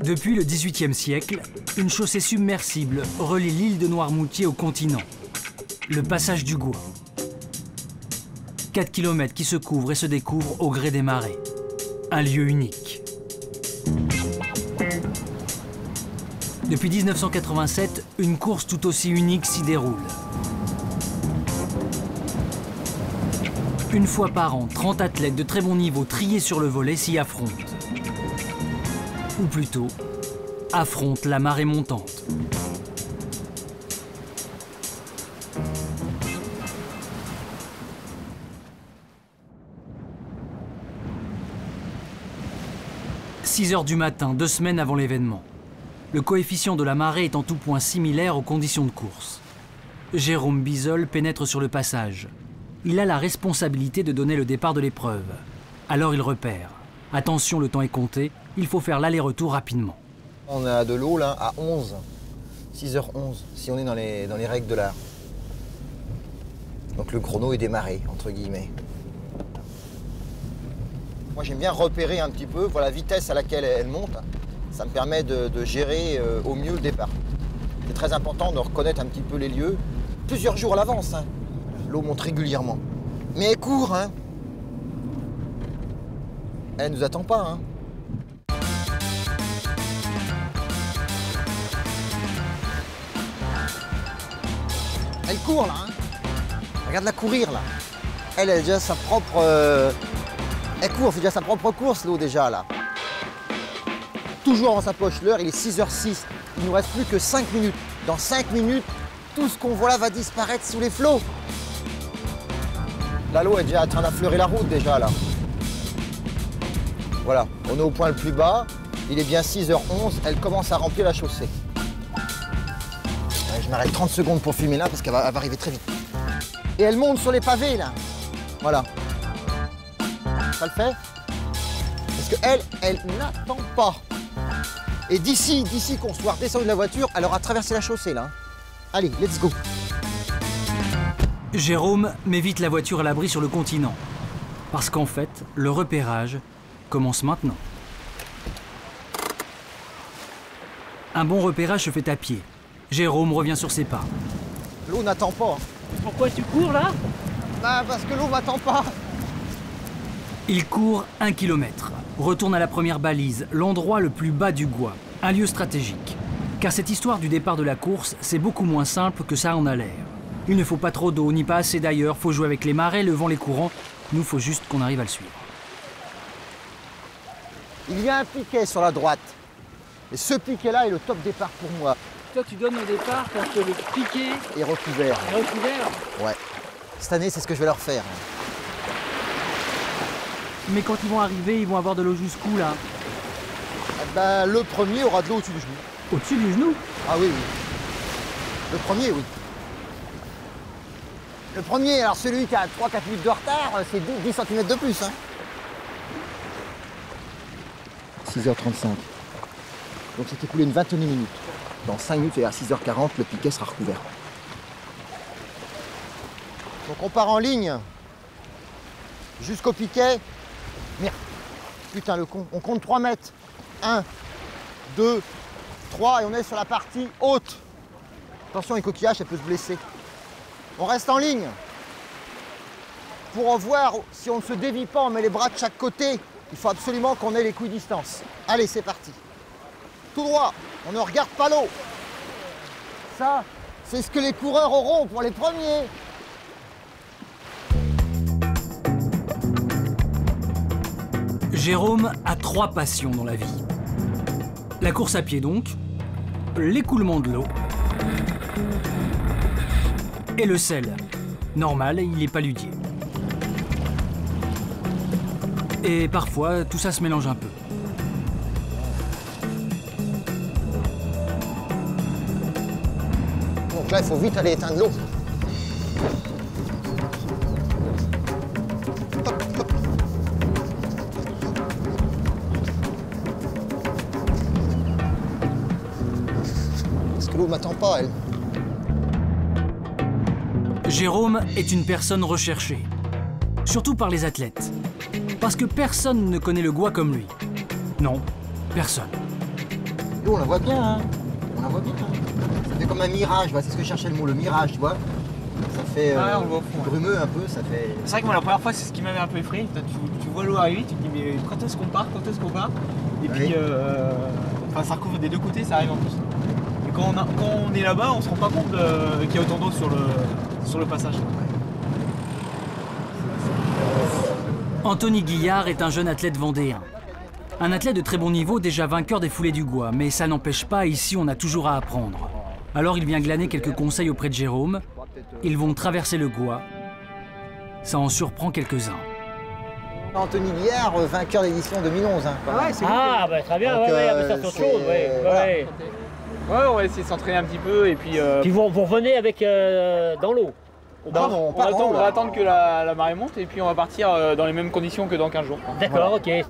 Depuis le XVIIIe siècle, une chaussée submersible relie l'île de Noirmoutier au continent. Le passage du Gois. 4 km qui se couvrent et se découvrent au gré des marées. Un lieu unique. Depuis 1987, une course tout aussi unique s'y déroule. Une fois par an, 30 athlètes de très bon niveau triés sur le volet s'y affrontent. Ou plutôt, affrontent la marée montante. « 6 heures du matin, 2 semaines avant l'événement. Le coefficient de la marée est en tout point similaire aux conditions de course. Jérôme Bizol pénètre sur le passage. Il a la responsabilité de donner le départ de l'épreuve. Alors il repère. Attention, le temps est compté, il faut faire l'aller-retour rapidement. On a de l'eau là à 11, 6h11, si on est dans les règles de l'art. Donc le chrono est démarré, entre guillemets. Moi j'aime bien repérer un petit peu, voilà la vitesse à laquelle elle monte. Ça me permet de gérer au mieux le départ. C'est très important de reconnaître un petit peu les lieux. Plusieurs jours à l'avance, hein. L'eau monte régulièrement. Mais elle court, hein. Elle ne nous attend pas, hein. Elle court, là, hein. Regarde-la courir, là. Elle a déjà sa propre... Elle court, fait déjà sa propre course, l'eau, déjà, là. Toujours dans sa poche, l'heure, il est 6h06. Il ne nous reste plus que 5 minutes. Dans 5 minutes, tout ce qu'on voit là va disparaître sous les flots. Là, l'eau est déjà en train d'affleurer la route, déjà, là. Voilà, on est au point le plus bas. Il est bien 6h11, elle commence à remplir la chaussée. Je m'arrête 30 secondes pour filmer là, parce qu'elle va arriver très vite. Et elle monte sur les pavés, là. Voilà. Ça le fait? Parce qu'elle n'attend pas. Et d'ici qu'on soit redescendu de la voiture, elle aura traversé la chaussée, là. Allez, let's go. Jérôme met vite la voiture à l'abri sur le continent. Parce qu'en fait, le repérage commence maintenant. Un bon repérage se fait à pied. Jérôme revient sur ses pas. L'eau n'attend pas. Pourquoi tu cours, là? Bah, parce que l'eau m'attend pas. Il court 1 km, retourne à la première balise, l'endroit le plus bas du Gois, un lieu stratégique. Car cette histoire du départ de la course, c'est beaucoup moins simple que ça en a l'air. Il ne faut pas trop d'eau, ni pas assez d'ailleurs, faut jouer avec les marées, le vent, les courants. Nous, faut juste qu'on arrive à le suivre. Il y a un piquet sur la droite. Et ce piquet-là est le top départ pour moi. Toi, tu donnes le départ parce que le piquet Et recouvert. est recouvert. Ouais. Cette année, c'est ce que je vais leur faire. Mais quand ils vont arriver, ils vont avoir de l'eau jusqu'où, là? Ben, le premier aura de l'eau au-dessus du genou. Au-dessus du genou? Ah oui, oui. Le premier, oui. Le premier, alors celui qui a 3-4 minutes de retard, c'est 10 cm de plus. Hein. 6h35. Donc c'est écoulé une vingtaine de minutes. Dans 5 minutes et à 6h40, le piquet sera recouvert. Donc on part en ligne jusqu'au piquet. Merde. Putain le con. On compte 3 mètres. 1, 2, 3 et on est sur la partie haute. Attention, les coquillages, ça peut se blesser. On reste en ligne. Pour voir si on ne se dévie pas, on met les bras de chaque côté. Il faut absolument qu'on ait l'équidistance. Allez, c'est parti. Tout droit, on ne regarde pas l'eau. Ça, c'est ce que les coureurs auront pour les premiers. Jérôme a 3 passions dans la vie. La course à pied donc, l'écoulement de l'eau et le sel. Normal, il est paludier. Et parfois, tout ça se mélange un peu. Donc là, il faut vite aller éteindre l'eau. Parce que l'eau ne m'attend pas, elle. Jérôme est une personne recherchée, surtout par les athlètes. Parce que personne ne connaît le Gois comme lui. Non, personne. L'eau, on la voit bien, hein. On la voit bien. Ça fait comme un mirage, c'est ce que je cherchais le mot, le mirage, tu vois. Ça fait on le voit au fond, brumeux un peu, ça fait... C'est vrai que moi la première fois c'est ce qui m'avait un peu effrayé. Tu vois l'eau arriver, tu te dis mais quand est-ce qu'on part, quand est-ce qu'on part? Et puis enfin, ça recouvre des deux côtés, ça arrive en plus. Et quand on est là-bas, on se rend pas compte qu'il y a autant d'eau sur le passage. Anthony Guillard est un jeune athlète vendéen. Un athlète de très bon niveau, déjà vainqueur des foulées du Gois, mais ça n'empêche pas, ici on a toujours à apprendre. Alors il vient glaner quelques conseils auprès de Jérôme. Ils vont traverser le Gois. Ça en surprend quelques-uns. Anthony Guillard, vainqueur d'édition 2011. Hein, Ah ouais, c'est Ah, bah très bien, ouais, mais ça c'est autre chose. voilà. Ouais. Ouais, on va essayer de s'entraîner un petit peu et puis... Puis vous revenez avec dans l'eau. on va attendre que la marée monte et puis on va partir dans les mêmes conditions que dans 15 jours. D'accord, Voilà. ok.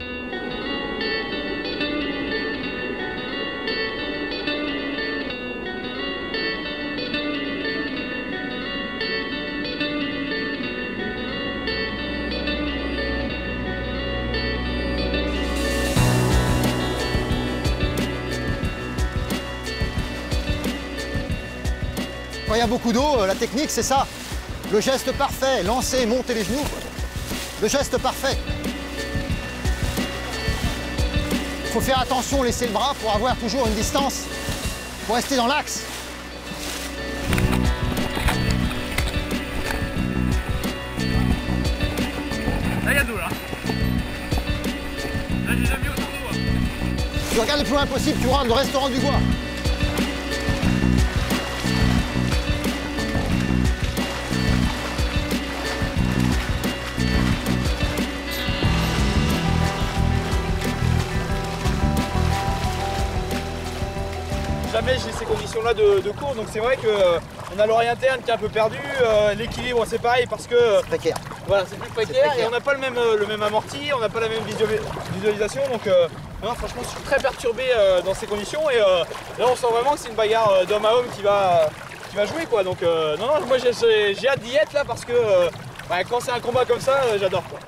Quand il y a beaucoup d'eau, la technique c'est ça. Le geste parfait, lancer, monter les genoux. Le geste parfait. Il faut faire attention, laisser le bras pour avoir toujours une distance. Pour rester dans l'axe. Là il y a de l'eau là. Là j'ai jamais eu autant d'eau. Tu regardes le plus loin possible, tu rentres le restaurant du Gois. Jamais j'ai ces conditions-là de course, donc c'est vrai qu'on a l'oreille interne qui est un peu perdue, l'équilibre c'est pareil parce que Précaire. voilà, c'est plus précaire et on n'a pas le même amorti, on n'a pas la même visualisation, donc non, franchement je suis très perturbé dans ces conditions et là on sent vraiment que c'est une bagarre d'homme à homme qui va jouer quoi, donc non, moi j'ai hâte d'y être là parce que quand c'est un combat comme ça, j'adore quoi.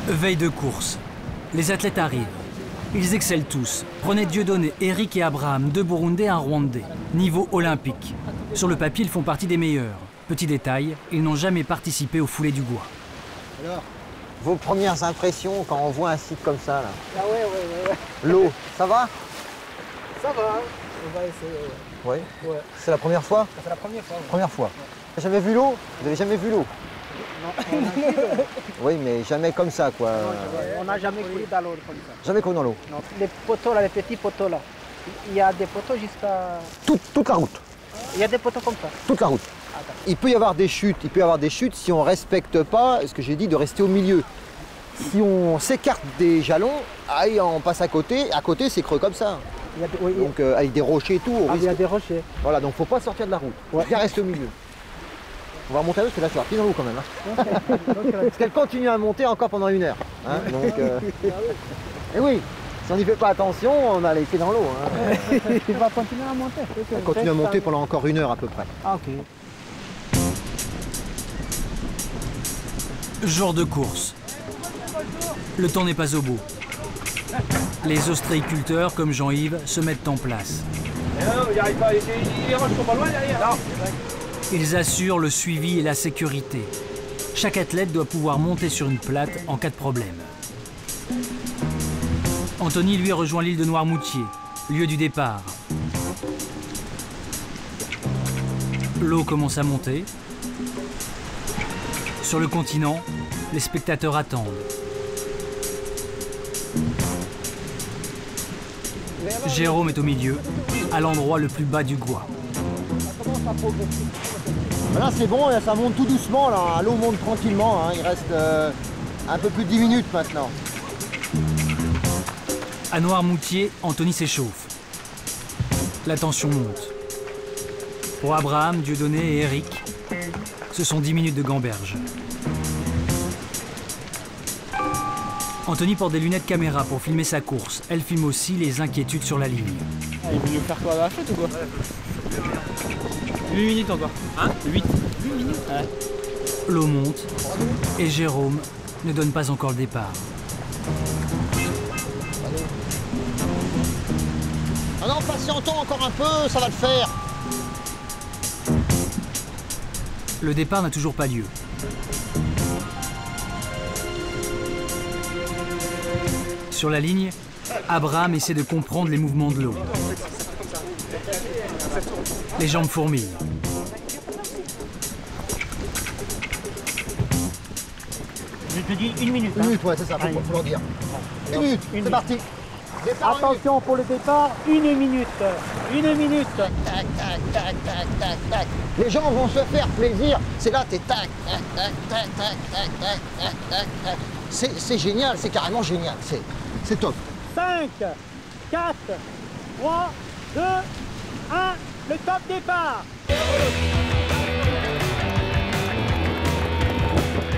Veille de course. Les athlètes arrivent. Ils excellent tous. Prenez Dieudonné, Eric et Abraham, deux Burundais, un Rwandais. Niveau olympique. Sur le papier, ils font partie des meilleurs. Petit détail, ils n'ont jamais participé aux foulées du Gois. Alors, vos premières impressions quand on voit un site comme ça là? Ah ouais. L'eau, ça va? Ça va, on va essayer. Oui. Ouais. C'est la première fois? C'est la première fois. Première fois. Vous avez jamais vu l'eau? Vous avez jamais vu l'eau? Non, Oui, mais jamais comme ça quoi. on n'a jamais couru dans l'eau comme ça. Jamais comme dans l'eau. Non. Les poteaux là, les petits poteaux là, il y a des poteaux jusqu'à... Toute la route. Il y a des poteaux comme ça. Toute la route. Il peut y avoir des chutes, si on ne respecte pas ce que j'ai dit de rester au milieu. Si on s'écarte des jalons, on passe à côté c'est creux comme ça. Il y a des, oui, Donc avec des rochers et tout, on il y risque... a des rochers. Voilà, donc faut pas sortir de la route. Ouais. Bien rester au milieu. On va remonter à l'eau parce que là tu vas pied dans l'eau quand même. Hein. Parce qu'elle continue à monter encore pendant 1 heure. Hein, donc, Et oui, si on n'y fait pas attention, on a les pieds dans l'eau. Hein. Il va continuer à monter. Elle continue à monter pendant encore 1 heure à peu près. Ah ok. Jour de course. Le temps n'est pas au bout. Les ostréiculteurs, comme Jean-Yves, se mettent en place. Il n'y arrive pas, les roches sont pas loin derrière. Non. Ils assurent le suivi et la sécurité. Chaque athlète doit pouvoir monter sur une plate en cas de problème. Anthony, lui, rejoint l'île de Noirmoutier, lieu du départ. L'eau commence à monter. Sur le continent, les spectateurs attendent. Jérôme est au milieu, à l'endroit le plus bas du Gois. Là c'est bon, ça monte tout doucement, là. L'eau monte tranquillement, hein. Il reste un peu plus de 10 minutes maintenant. À Noirmoutier, Anthony s'échauffe. La tension monte. Pour Abraham, Dieudonné et Eric, ce sont 10 minutes de gamberge. Anthony porte des lunettes caméra pour filmer sa course. Elle filme aussi les inquiétudes sur la ligne. Ah, il veut nous faire quoi à la fête ou quoi? 8 minutes encore. Hein? 8 minutes? Ouais. L'eau monte et Jérôme ne donne pas encore le départ. Ah non, patientons encore un peu, ça va le faire. Le départ n'a toujours pas lieu. Sur la ligne, Abraham essaie de comprendre les mouvements de l'eau. Les jambes fourmillent. Je te dis 1 minute. Une minute, ouais, c'est ça, faut leur dire. Une minute, c'est parti. Départ, Attention pour le départ, 1 minute. 1 minute. tac, tac, tac, tac, tac, tac. Les gens vont se faire plaisir. C'est là, t'es tac, tac, tac, tac, tac, tac, tac, tac, tac, tac. C'est génial, c'est carrément génial. C'est top. 5, 4, 3, 2, 1, le top départ.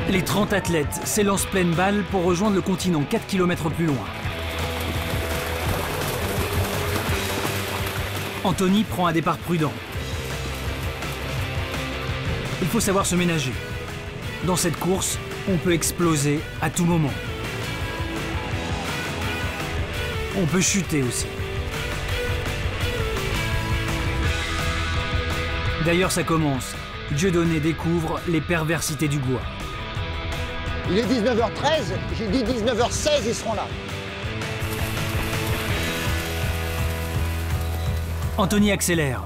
Les 30 athlètes s'élancent pleine balle pour rejoindre le continent 4 km plus loin. Anthony prend un départ prudent. Il faut savoir se ménager. Dans cette course, on peut exploser à tout moment. On peut chuter aussi. D'ailleurs, ça commence. Dieudonné découvre les perversités du Gois. Il est 19h13, j'ai dit 19h16, ils seront là. Anthony accélère,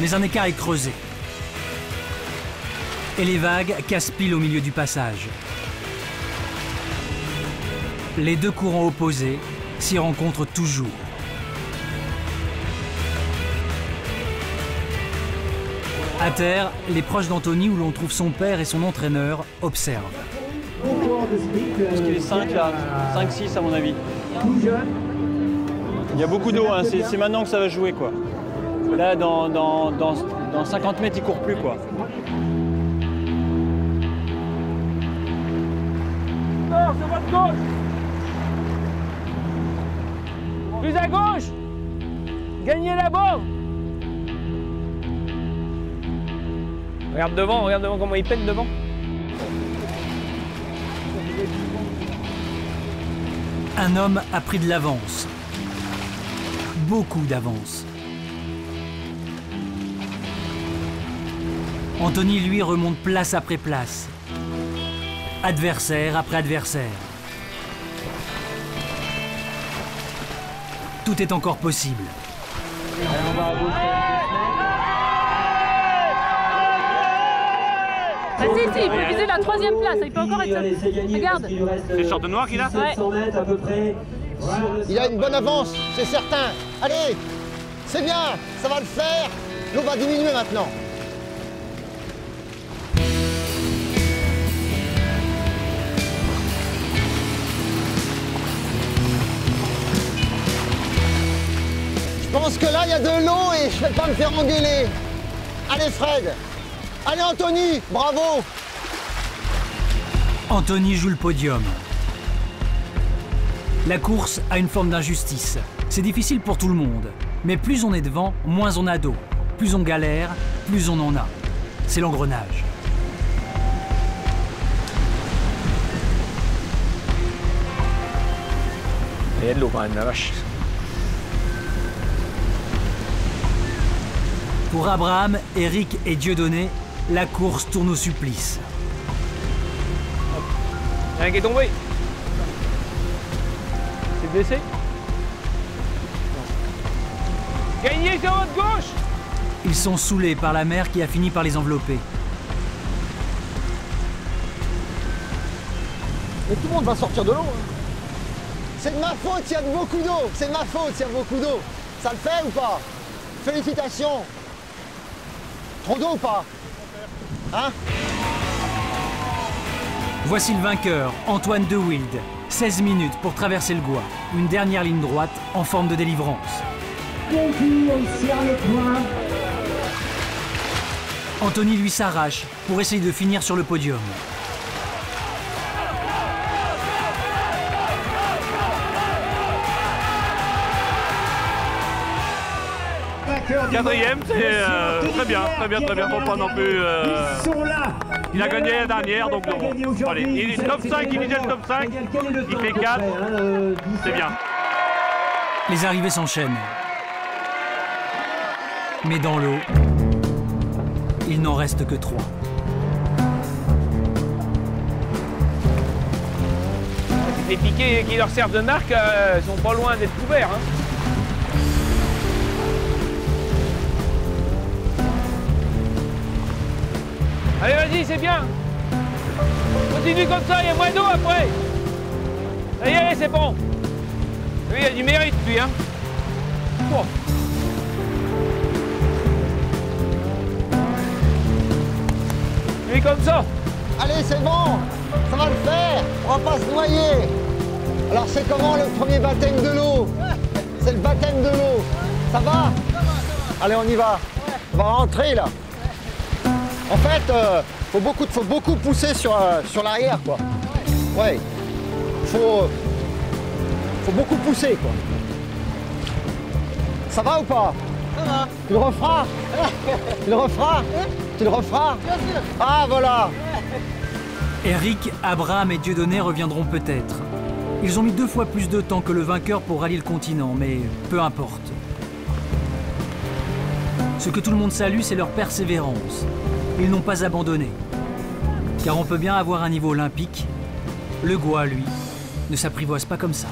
mais un écart est creusé. Et les vagues cassent pile au milieu du passage. Les deux courants opposés s'y rencontrent toujours. À terre, les proches d'Anthony, où l'on trouve son père et son entraîneur, observent. Parce qu'il est 5 là, 5-6 à mon avis. Il y a beaucoup d'eau, hein. C'est maintenant que ça va jouer quoi. Là dans 50 mètres il court plus quoi. Non, c'est votre gauche. Plus à gauche. Gagnez là-bas. Regarde devant comment il peine devant. Un homme a pris de l'avance. Beaucoup d'avance. Anthony, lui, remonte place après place. Adversaire après adversaire. Tout est encore possible. Si, il peut viser la 3e place, il peut encore être... Regarde. C'est le short de noir qu'il a? Ouais. Il a une bonne avance, c'est certain. Allez, c'est bien, ça va le faire. L'eau va diminuer maintenant. Je pense que là, il y a de l'eau et je ne vais pas me faire engueuler. Allez, Fred. Allez, Anthony, bravo. Anthony joue le podium. La course a une forme d'injustice. C'est difficile pour tout le monde. Mais plus on est devant, moins on a d'eau. Plus on galère, plus on en a. C'est l'engrenage. Il y a de l'eau quand même, la vache. Pour Abraham, Eric et Dieudonné, la course tourne au supplice. Il y en a qui est tombé. C'est blessé. Gagnez sur votre gauche. Ils sont saoulés par la mer qui a fini par les envelopper. Mais tout le monde va sortir de l'eau. C'est de ma faute s'il y a beaucoup d'eau. C'est de ma faute s'il y a beaucoup d'eau. Ça le fait ou pas? Félicitations. Trop d'eau ou pas? Hein? Voici le vainqueur, Antoine De Wilde. 16 minutes pour traverser le Gois. Une dernière ligne droite en forme de délivrance. Anthony lui s'arrache pour essayer de finir sur le podium. 4e, c'est très bien, faut pas non plus... Il a gagné la dernière, donc bon, allez, il est top 5, il est le top 5, il fait 4, c'est bien. Les arrivées s'enchaînent. Mais dans l'eau, il n'en reste que 3. Les piquets qui leur servent de marque sont pas loin d'être couverts. Hein. Allez, vas-y, c'est bien. Continue comme ça, il y a moins d'eau après. Allez, c'est bon. Lui, il a du mérite, lui. Hein. Oh. Lui, comme ça. Allez, c'est bon, ça va le faire, on va pas se noyer. Alors c'est comment le premier baptême de l'eau? C'est le baptême de l'eau. Ça va? Allez, on y va. On va rentrer là. En fait, faut beaucoup pousser sur l'arrière, quoi. Ouais. Faut beaucoup pousser, quoi. Ça va ou pas? Ça va. Tu le referas? Tu le referas? Tu le referas? Bien sûr. Ah, voilà. Eric, Abraham et Dieudonné reviendront peut-être. Ils ont mis 2 fois plus de temps que le vainqueur pour rallier le continent, mais peu importe. Ce que tout le monde salue, c'est leur persévérance. Ils n'ont pas abandonné. Car on peut bien avoir un niveau olympique. Le Goa, lui, ne s'apprivoise pas comme ça.